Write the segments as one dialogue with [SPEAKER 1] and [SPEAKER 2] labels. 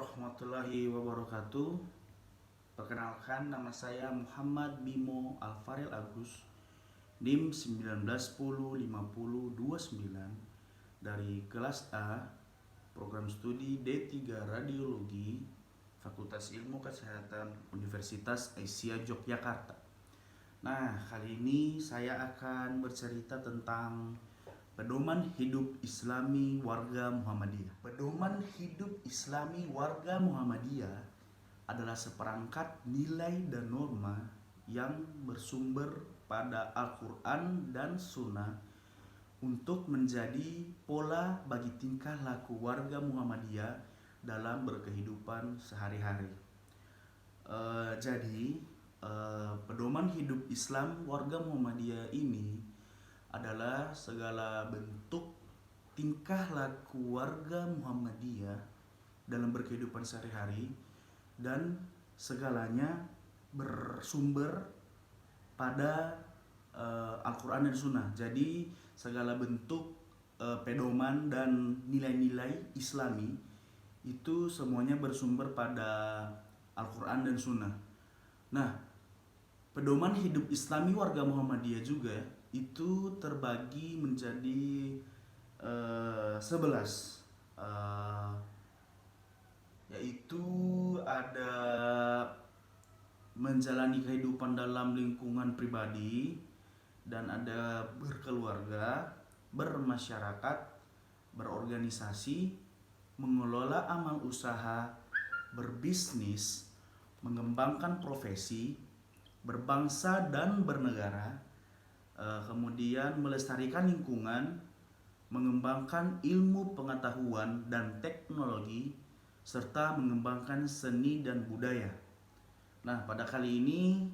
[SPEAKER 1] warahmatullahi wabarakatuh. Perkenalkan, nama saya Muhammad Bimo Alfaril Agus, NIM 19105029 dari kelas A, program studi D3 Radiologi, Fakultas Ilmu Kesehatan Universitas Aisyah Yogyakarta. Nah, kali ini saya akan bercerita tentang pedoman hidup Islami warga Muhammadiyah. Pedoman hidup Islami warga Muhammadiyah adalah seperangkat nilai dan norma yang bersumber pada Al-Quran dan Sunnah untuk menjadi pola bagi tingkah laku warga Muhammadiyah dalam berkehidupan sehari-hari. Jadi, pedoman hidup Islam warga Muhammadiyah ini adalah segala bentuk tingkah laku warga Muhammadiyah dalam berkehidupan sehari-hari dan segalanya bersumber pada Al-Quran dan Sunnah. Jadi segala bentuk pedoman dan nilai-nilai Islami itu semuanya bersumber pada Al-Quran dan Sunnah. Nah, pedoman hidup Islami warga Muhammadiyah juga itu terbagi menjadi 11, yaitu ada menjalani kehidupan dalam lingkungan pribadi, dan ada berkeluarga, bermasyarakat, berorganisasi, mengelola amal usaha, berbisnis, mengembangkan profesi, berbangsa dan bernegara, kemudian melestarikan lingkungan, mengembangkan ilmu pengetahuan dan teknologi, serta mengembangkan seni dan budaya. Nah, pada kali ini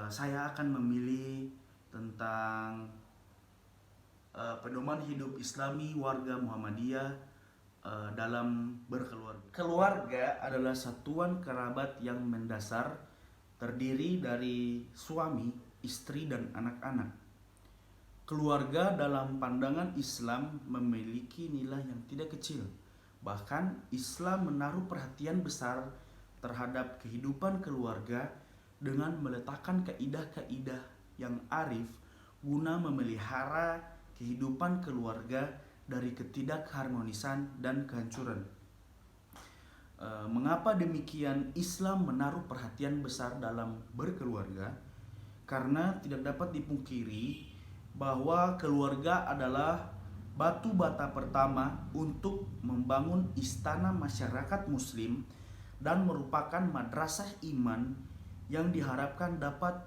[SPEAKER 1] saya akan memilih tentang pedoman hidup Islami warga Muhammadiyah dalam berkeluarga. Keluarga adalah satuan kerabat yang mendasar, terdiri dari suami, istri, dan anak-anak. Keluarga dalam pandangan Islam memiliki nilai yang tidak kecil. Bahkan Islam menaruh perhatian besar terhadap kehidupan keluarga dengan meletakkan kaidah-kaidah yang arif guna memelihara kehidupan keluarga dari ketidakharmonisan dan kehancuran. Mengapa demikian Islam menaruh perhatian besar dalam berkeluarga? Karena tidak dapat dipungkiri bahwa keluarga adalah batu bata pertama untuk membangun istana masyarakat muslim dan merupakan madrasah iman yang diharapkan dapat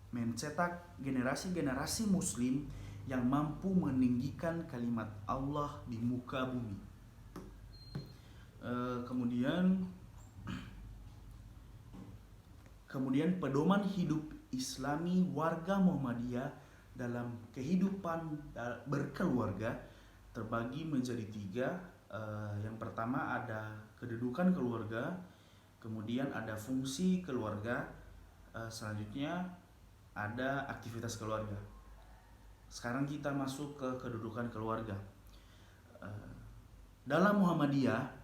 [SPEAKER 1] mencetak generasi-generasi muslim yang mampu meninggikan kalimat Allah di muka bumi. Kemudian pedoman hidup Islami warga Muhammadiyah dalam kehidupan berkeluarga terbagi menjadi 3. Yang pertama ada kedudukan keluarga, kemudian ada fungsi keluarga, selanjutnya ada aktivitas keluarga. Sekarang kita masuk ke kedudukan keluarga. Dalam Muhammadiyah,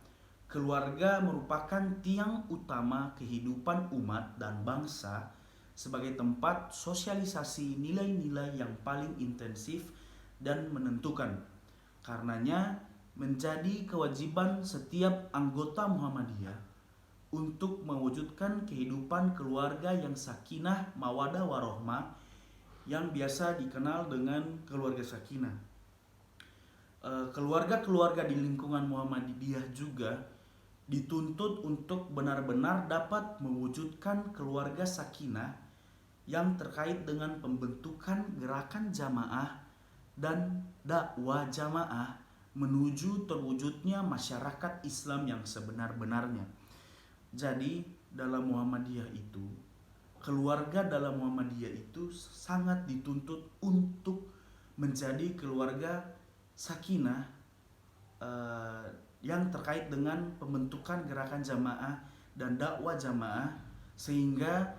[SPEAKER 1] keluarga merupakan tiang utama kehidupan umat dan bangsa sebagai tempat sosialisasi nilai-nilai yang paling intensif dan menentukan. Karenanya menjadi kewajiban setiap anggota Muhammadiyah untuk mewujudkan kehidupan keluarga yang sakinah, mawadah, warohmah, yang biasa dikenal dengan keluarga sakinah. Keluarga-keluarga di lingkungan Muhammadiyah juga dituntut untuk benar-benar dapat mewujudkan keluarga sakinah yang terkait dengan pembentukan gerakan jamaah dan dakwah jamaah menuju terwujudnya masyarakat Islam yang sebenar-benarnya. Jadi dalam Muhammadiyah itu, keluarga dalam Muhammadiyah itu sangat dituntut untuk menjadi keluarga sakinah yang terkait dengan pembentukan gerakan jamaah dan dakwah jamaah, sehingga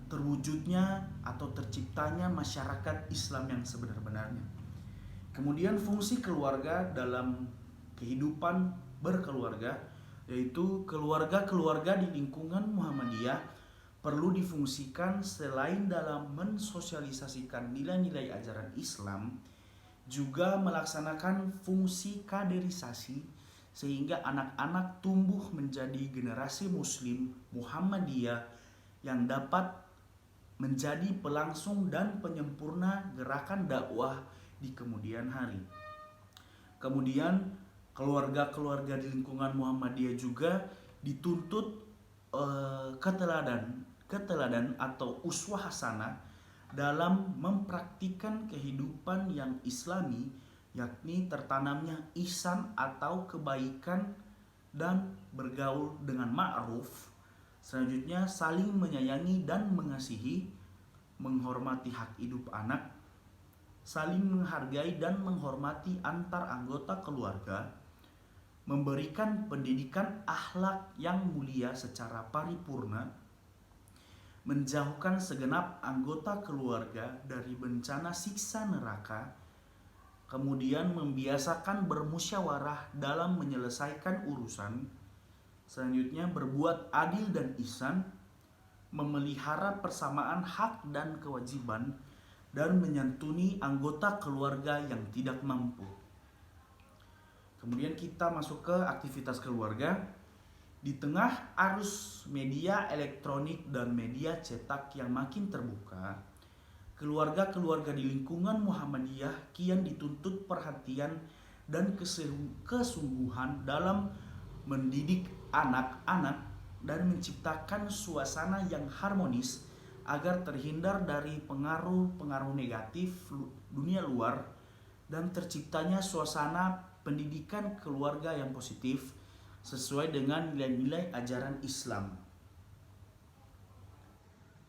[SPEAKER 1] terwujudnya atau terciptanya masyarakat Islam yang sebenar-benarnya. Kemudian fungsi keluarga dalam kehidupan berkeluarga yaitu keluarga-keluarga di lingkungan Muhammadiyah perlu difungsikan selain dalam mensosialisasikan nilai-nilai ajaran Islam, juga melaksanakan fungsi kaderisasi sehingga anak-anak tumbuh menjadi generasi muslim Muhammadiyah yang dapat menjadi pelangsung dan penyempurna gerakan dakwah di kemudian hari. Kemudian keluarga-keluarga di lingkungan Muhammadiyah juga dituntut keteladan atau uswah hasanah dalam mempraktikkan kehidupan yang islami, yakni tertanamnya ihsan atau kebaikan dan bergaul dengan ma'ruf. Selanjutnya saling menyayangi dan mengasihi, menghormati hak hidup anak, saling menghargai dan menghormati antar anggota keluarga, memberikan pendidikan akhlak yang mulia secara paripurna, menjauhkan segenap anggota keluarga dari bencana siksa neraka, kemudian membiasakan bermusyawarah dalam menyelesaikan urusan, selanjutnya berbuat adil dan ihsan, memelihara persamaan hak dan kewajiban, dan menyantuni anggota keluarga yang tidak mampu. Kemudian kita masuk ke aktivitas keluarga. Di tengah arus media elektronik dan media cetak yang makin terbuka, keluarga-keluarga di lingkungan Muhammadiyah kian dituntut perhatian dan kesungguhan dalam mendidik anak-anak dan menciptakan suasana yang harmonis agar terhindar dari pengaruh-pengaruh negatif dunia luar dan terciptanya suasana pendidikan keluarga yang positif sesuai dengan nilai-nilai ajaran Islam.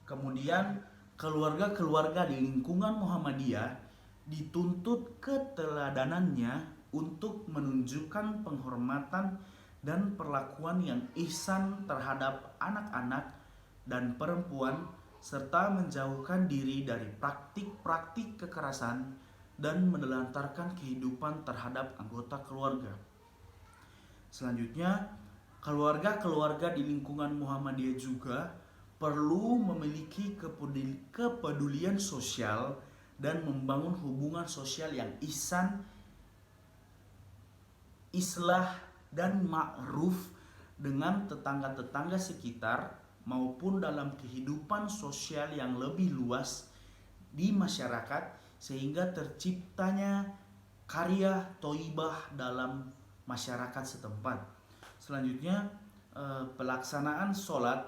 [SPEAKER 1] Kemudian keluarga-keluarga di lingkungan Muhammadiyah dituntut keteladanannya untuk menunjukkan penghormatan dan perlakuan yang ihsan terhadap anak-anak dan perempuan, serta menjauhkan diri dari praktik-praktik kekerasan dan menelantarkan kehidupan terhadap anggota keluarga. Selanjutnya, keluarga-keluarga di lingkungan Muhammadiyah juga perlu memiliki kepedulian sosial dan membangun hubungan sosial yang ihsan, islah, dan ma'ruf dengan tetangga-tetangga sekitar maupun dalam kehidupan sosial yang lebih luas di masyarakat, sehingga terciptanya karya toibah dalam masyarakat setempat. Selanjutnya, pelaksanaan sholat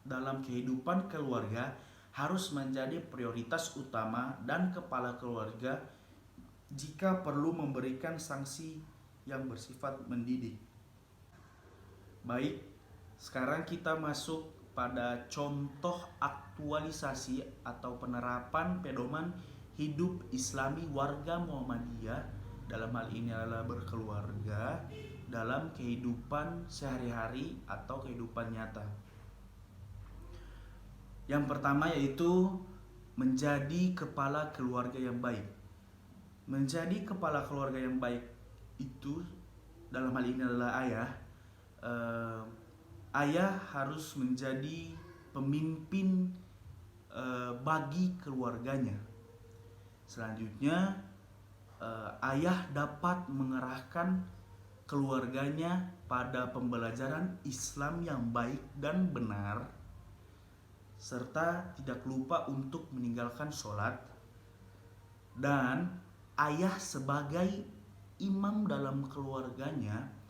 [SPEAKER 1] dalam kehidupan keluarga harus menjadi prioritas utama dan kepala keluarga jika perlu memberikan sanksi yang bersifat mendidik. Baik, sekarang kita masuk pada contoh aktualisasi atau penerapan pedoman hidup Islami warga Muhammadiyah, dalam hal ini adalah berkeluarga, dalam kehidupan sehari-hari atau kehidupan nyata. Yang pertama yaitu menjadi kepala keluarga yang baik. Menjadi kepala keluarga yang baik itu dalam hal ini adalah ayah. Ayah harus menjadi pemimpin bagi keluarganya. Selanjutnya, ayah dapat mengerahkan keluarganya pada pembelajaran Islam yang baik dan benar, serta tidak lupa untuk meninggalkan sholat. Dan ayah sebagai imam dalam keluarganya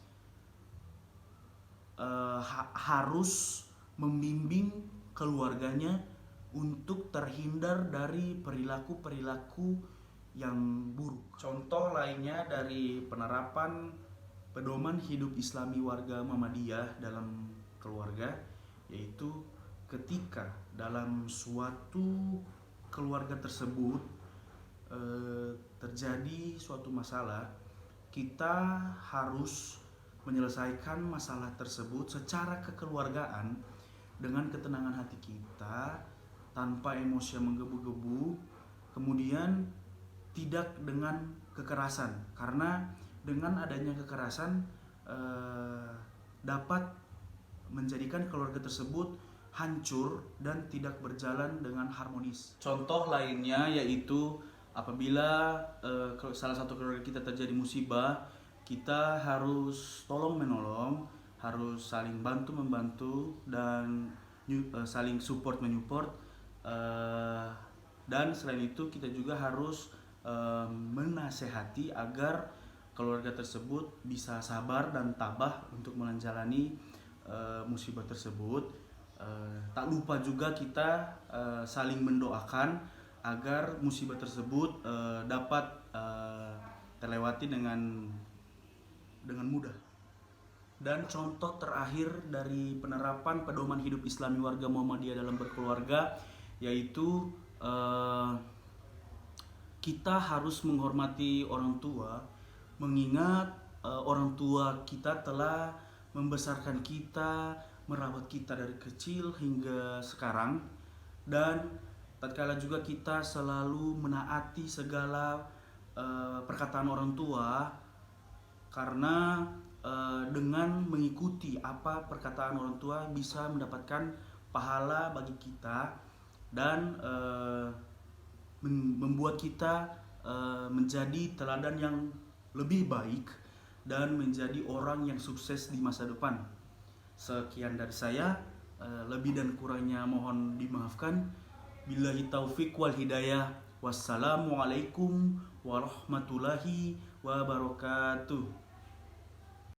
[SPEAKER 1] harus membimbing keluarganya untuk terhindar dari perilaku-perilaku yang buruk. Contoh lainnya dari penerapan pedoman hidup Islami warga Muhammadiyah dalam keluarga, yaitu ketika dalam suatu keluarga tersebut terjadi suatu masalah, kita harus menyelesaikan masalah tersebut secara kekeluargaan dengan ketenangan hati kita, tanpa emosi yang menggebu-gebu, kemudian tidak dengan kekerasan, karena dengan adanya kekerasan dapat menjadikan keluarga tersebut hancur dan tidak berjalan dengan harmonis. Contoh lainnya yaitu apabila salah satu keluarga kita terjadi musibah, kita harus tolong menolong, harus saling bantu membantu dan saling support menyupport. Dan selain itu kita juga harus menasehati agar keluarga tersebut bisa sabar dan tabah untuk menjalani musibah tersebut. Tak lupa juga kita saling mendoakan agar musibah tersebut dapat terlewati dengan mudah. Dan contoh terakhir dari penerapan pedoman hidup Islami warga Muhammadiyah dalam berkeluarga yaitu kita harus menghormati orang tua, mengingat orang tua kita telah membesarkan kita, merawat kita dari kecil hingga sekarang, dan tatkala juga kita selalu menaati segala perkataan orang tua, karena dengan mengikuti apa perkataan orang tua bisa mendapatkan pahala bagi kita dan membuat kita menjadi teladan yang lebih baik dan menjadi orang yang sukses di masa depan. Sekian dari saya, lebih dan kurangnya mohon dimaafkan. Billahi taufik wal hidayah. Wassalamualaikum warahmatullahi wabarakatuh.